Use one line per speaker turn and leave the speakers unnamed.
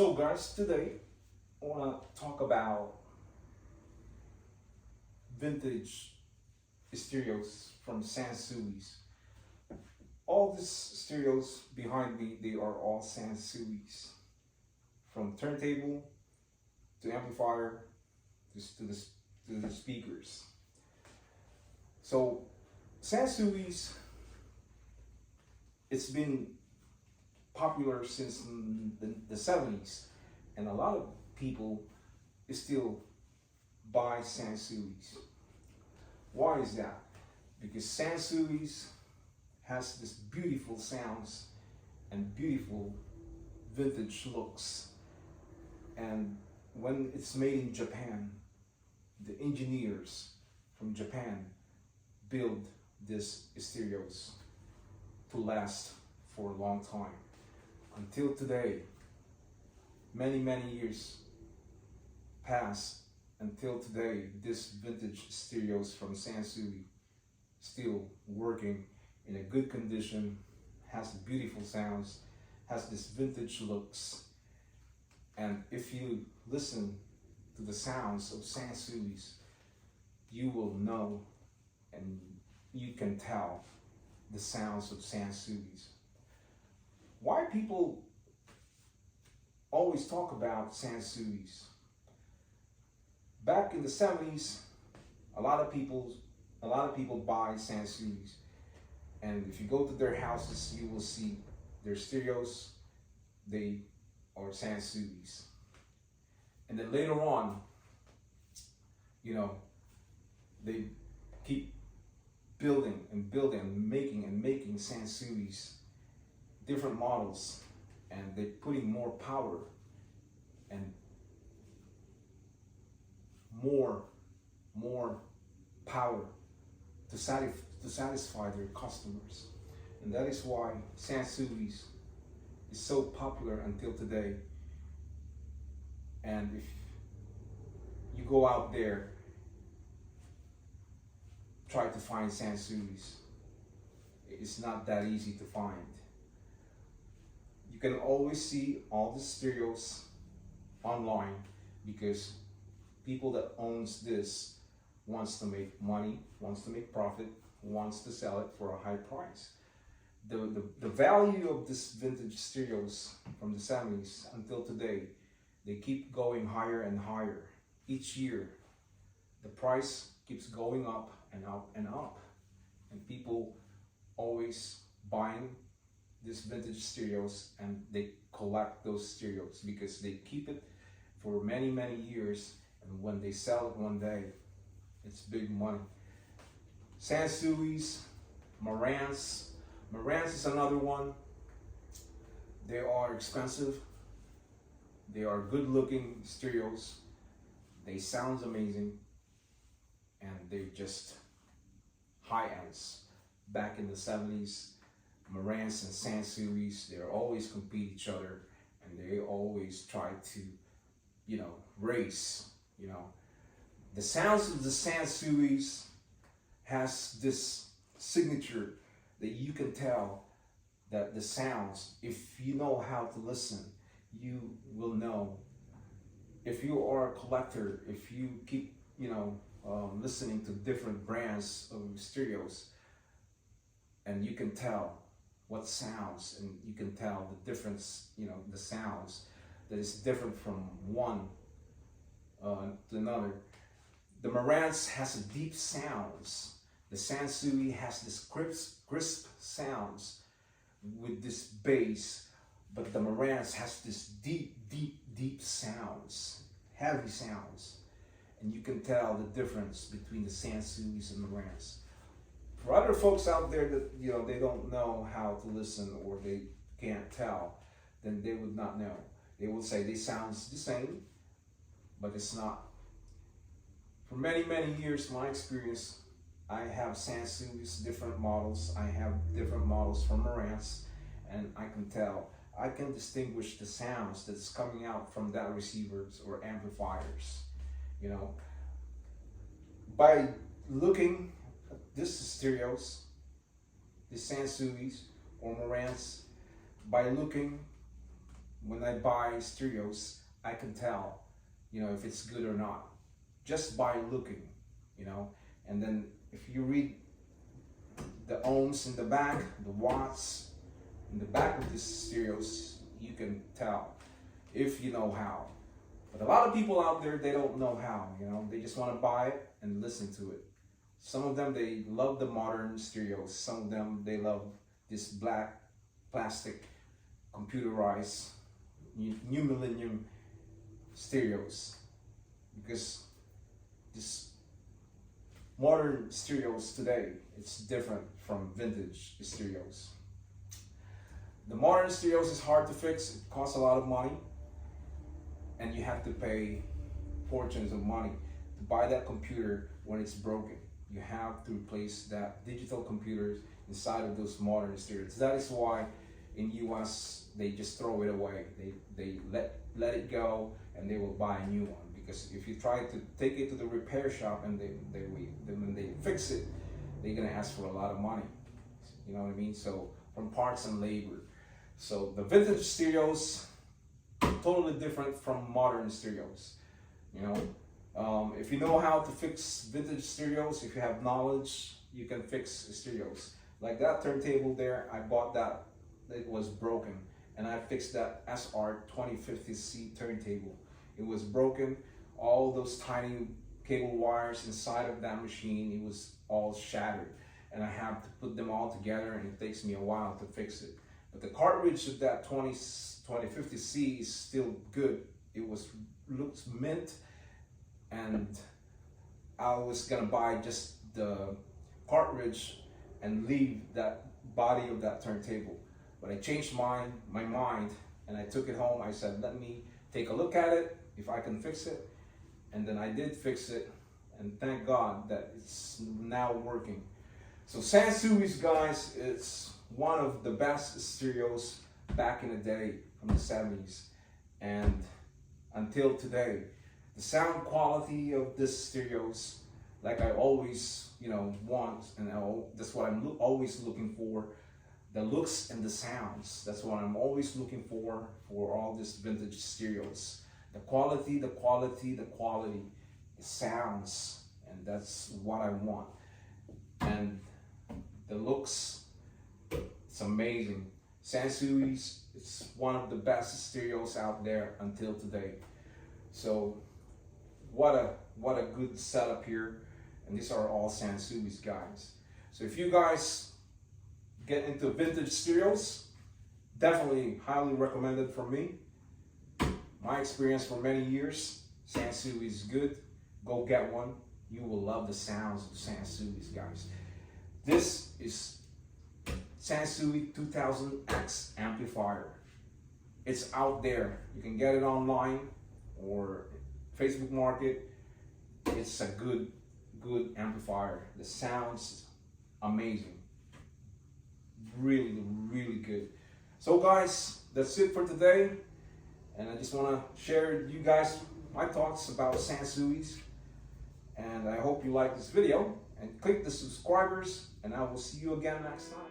So guys, today I want to talk about vintage stereos from Sansui's. All these stereos behind me, they are all Sansui's. From turntable to amplifier to the speakers. So Sansui's, it's been popular since the 70s, and a lot of people still buy Sansui's. Why is that? Because Sansui's has this beautiful sounds and beautiful vintage looks, and when it's made in Japan, the engineers from Japan build these stereos to last for a long time. Until today, many years pass until today, this vintage stereos from Sansui still working in a good condition, has beautiful sounds, has this vintage looks. And if you listen to the sounds of Sansui's, you will know and you can tell the sounds of Sansui's. Why people always talk about Sansui's? Back in the 70s, a lot of people buy Sansui's, and if you go to their houses, you will see their stereos, they are Sansui's. And then later on, they keep building and building and making Sansui's, different models, and they're putting more power and more power to satisfy their customers. And that is why Sansui's is so popular until today. And if you go out there, try to find Sansui's, it's not that easy to find. You can always see all the stereos online because people that owns this wants to make money, wants to make profit, wants to sell it for a high price. The value of this vintage stereos from the 70s until today, they keep going higher and higher. Each year, the price keeps going up and up and up. And people always buying these vintage stereos, and they collect those stereos because they keep it for many years, and when they sell it one day, it's big money. Sansui's, Marantz is another one. They are expensive, they are good looking stereos, they sound amazing, and they just high ends. Back in the 70s, Marantz and Sansui's, they always compete each other, and they always try to, race. The sounds of the Sansui's has this signature that you can tell that the sounds, if you know how to listen, you will know. If you are a collector, if you keep, listening to different brands of stereos, and you can tell what sounds, and you can tell the difference, the sounds that is different from one to another. The Marantz has a deep sounds. The Sansui has this crisp sounds with this bass, but the Marantz has this deep sounds, heavy sounds, and you can tell the difference between the Sansui's and Marantz. For other folks out there that they don't know how to listen, or they can't tell, then they would not know. They will say they sound the same, but it's not. For many years, my experience, I have Sansui's different models. I have different models from Marantz, and I can tell. I can distinguish the sounds that's coming out from that receivers or amplifiers. By looking at this stereos, the Sansui's or Marantz, by looking when I buy stereos, I can tell, if it's good or not, just by looking, and then if you read the ohms in the back, the watts in the back of these stereos, you can tell if you know how. But a lot of people out there, they don't know how, they just want to buy it and listen to it. Some of them, they love the modern stereos. Some of them, they love this black plastic computerized new millennium stereos, because this modern stereos today, it's different from vintage stereos. The modern stereos is hard to fix. It costs a lot of money, and you have to pay fortunes of money to buy that computer when it's broken. You have to replace that digital computers inside of those modern stereos. That is why in US they just throw it away. They let it go, and they will buy a new one. Because if you try to take it to the repair shop and when they fix it, they're gonna ask for a lot of money. You know what I mean? So from parts and labor. So the vintage stereos, totally different from modern stereos. If you know how to fix vintage stereos, if you have knowledge, you can fix stereos. Like that turntable there, I bought that, it was broken, and I fixed that SR 2050C turntable. It was broken, all those tiny cable wires inside of that machine, it was all shattered, and I have to put them all together, and it takes me a while to fix it. But the cartridge of that 2050C is still good. It looks mint, and I was gonna buy just the cartridge and leave that body of that turntable. But I changed my mind, and I took it home. I said, let me take a look at it, if I can fix it. And then I did fix it, and thank God that it's now working. So Sansui's, guys, it's one of the best stereos back in the day, from the 70s and until today. The sound quality of this stereos, like I always, want, and that's what I'm always looking for. The looks and the sounds, that's what I'm always looking for all these vintage stereos. The quality, the quality, the quality, the sounds, and that's what I want. And the looks, it's amazing. Sansui's, it's one of the best stereos out there until today. So what a good setup here, and these are all Sansui's, guys. So if you guys get into vintage stereos, definitely highly recommended from me. My experience for many years, Sansui is good. Go get one. You will love the sounds of Sansui's, guys. This is Sansui 2000X amplifier. It's out there. You can get it online or Facebook Market. It's a good amplifier. The sounds amazing. Really, really good. So guys, that's it for today. And I just want to share with you guys my thoughts about Sansui's. And I hope you like this video. And click the subscribers, and I will see you again next time.